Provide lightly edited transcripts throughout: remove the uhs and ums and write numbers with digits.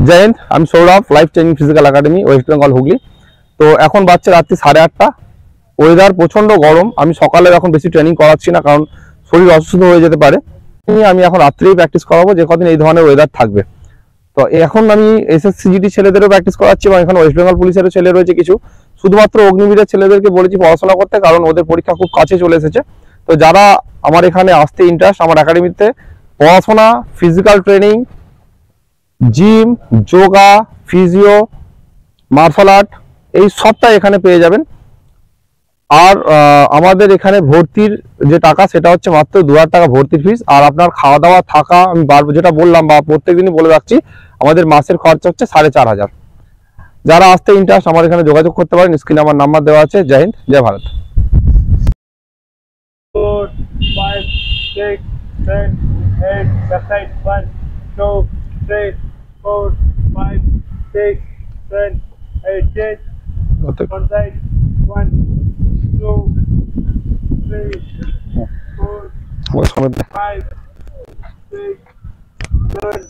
জয় হিন্দ, আমি Sourav, life changing physical academy, West Bengal, Hooghly. তো এখন বাজছে রাত্রি 8:30। ওয়েদার প্রচন্ড গরম। আমি সকালে এখন বেশি ট্রেনিং করাচ্ছি না, কারণ শরীর অসুস্থ হয়ে যেতে পারে। আমি এখন রাত্রেই প্র্যাকটিস করাবো, যে কদিন এই ধরনের ওয়েদার থাকবে। তো এখন আমি এসএসসিজিডি ছেলেদেরও প্র্যাকটিস করাচ্ছি, এবং এখানে ওয়েস্ট বেঙ্গল পুলিশেরও ছেলে রয়েছে কিছু। শুধুমাত্র অগ্নিবীরের ছেলেদেরকে বলেছি পড়াশোনা করতে, কারণ ওদের পরীক্ষা খুব কাছে চলে এসেছে। তো যারা আমার এখানে আসতে ইন্টারেস্ট, আমার একাডেমিতে পড়াশোনা, physical training, gym, yoga, physio, martial art, এই সবটাই এখানে পেয়ে যাবেন। আর আমাদের এখানে ভর্তির যে টাকা, সেটা হচ্ছে মাত্র 2000 টাকা ভর্তির ফিস। আর আপনার খাওয়া দাওয়া থাকা, আমি যেটা বললাম বা প্রত্যেকদিনই বলে রাখছি, আমাদের মাসের খরচা হচ্ছে 4500। যারা আসতে ইন্টারেস্ট, আমার এখানে যোগাযোগ করতে পারেন। স্ক্রিনে আমার নাম্বার দেওয়া আছে। জয় হিন্দ, জয় Bharat. 4, 5, 6, 7, 8, left side, 1, 2, 3, 4, 5, 6, 7, 8, 10, one side, 1, 2, 3, 4, 5, 6, 7,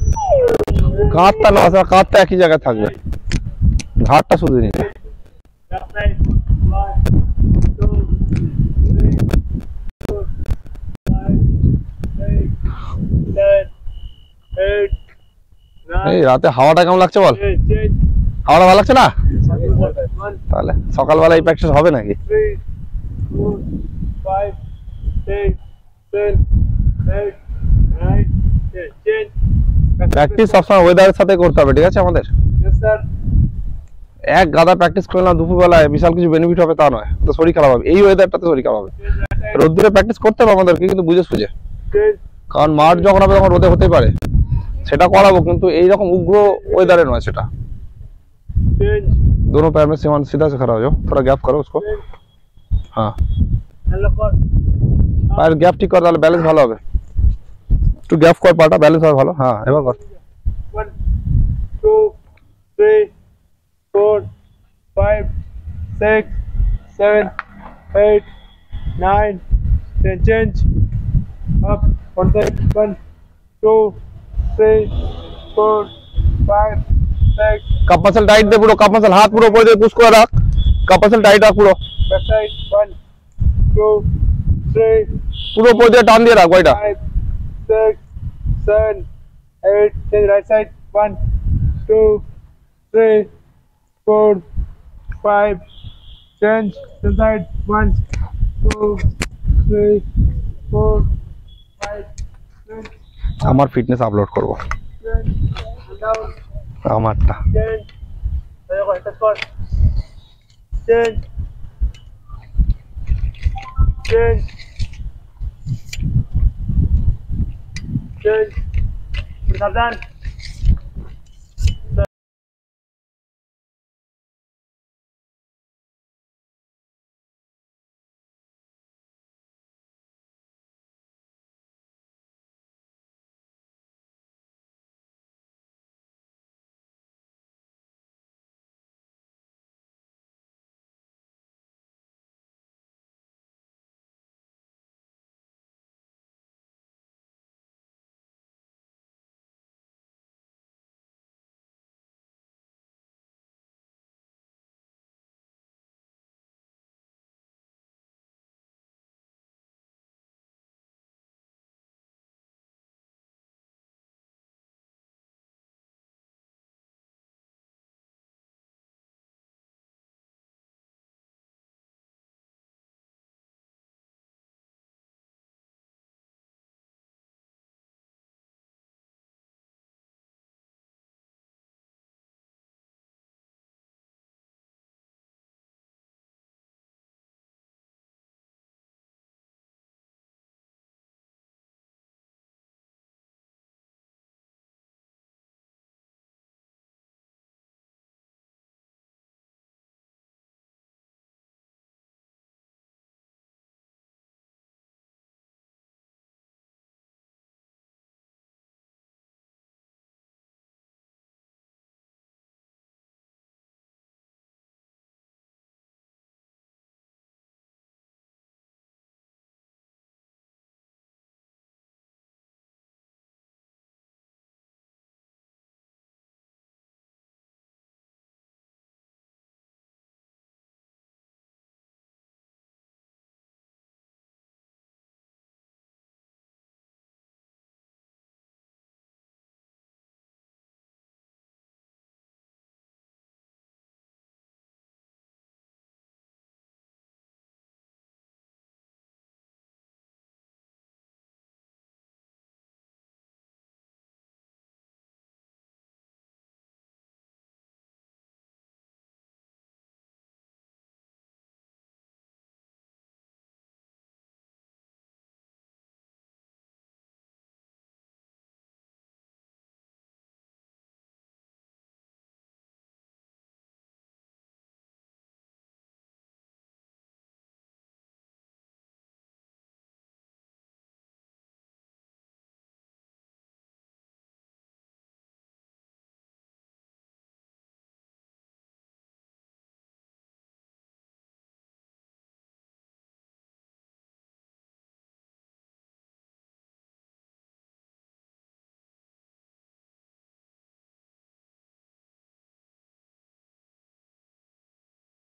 কাঁধটা না, কাঁধটা একই জায়গায় থাকবে, ঘাটটা শুধু নিচে। left side, 1, 2, 3, 4, 5, 6, 7, 8, 9, এই রাতে হাওয়াটা কেমন লাগছে বল? 10, হাওয়াটা ভালো লাগছে না? 1, তাহলে সকালবেলা এই প্র্যাকটিস হবে নাকি? 3, 4, 5, 6, 7, 8, 9, 10. প্র্যাকটিস সবসময় ওয়েদারের সাথে করতে হবে, ঠিক আছে? আমাদের Yes, sir. এক গাদা প্র্যাকটিস করলাম দুপুরবেলায় বিশাল কিছু বেনিফিট হবে তা নয়, তো শরীর খারাপ হবে। এই ওয়েদারটাতে শরীর খারাপ হবে। রোদ্দুরে প্র্যাকটিস করতে হবে আমাদেরকে, কিন্তু বুঝে সুঝে। Change, কারণ মাঠ যখন হবে তখন রোদে হতেই পারে, সেটা করাবো, কিন্তু এইরকম উগ্র ওয়েদারে নয় সেটা। change, दोनों पैर में सीधा से खड़ा हो जाओ, थोड़ा गैप करो उसको। हाँ, hello for পায়ের গ্যাপ ঠিক কর, তাহলে ব্যালেন্স ভালো হবে। একটু গ্যাপ কর, পাটা ব্যালেন্স হবে ভালো। হ্যাঁ, এবার কর। 1, 2, 3, 4, 5, 6, 7, 8, 9, 10. Change, up, one side, 1, 2, 3, 4, 5, 6, cup muscle tight দে পুরো, কাপ মাসল হাত পুরো উপরে দিয়ে পুশ করে রাখ, কাপ মাসল টাইট রাখ পুরো, back side, 1, 2, 3, পুরো উপরে দিয়ে টান দিয়ে রাখ ওইটা। 5, 6, 7, 8, change right side, 1, 2, 3, 4, 5, change the side, 1, 2, 3, 4, 5, 6, আমার ফিটনেস আপলোড করব, change, and down, আমারটা। change, change, change, change, Sadan,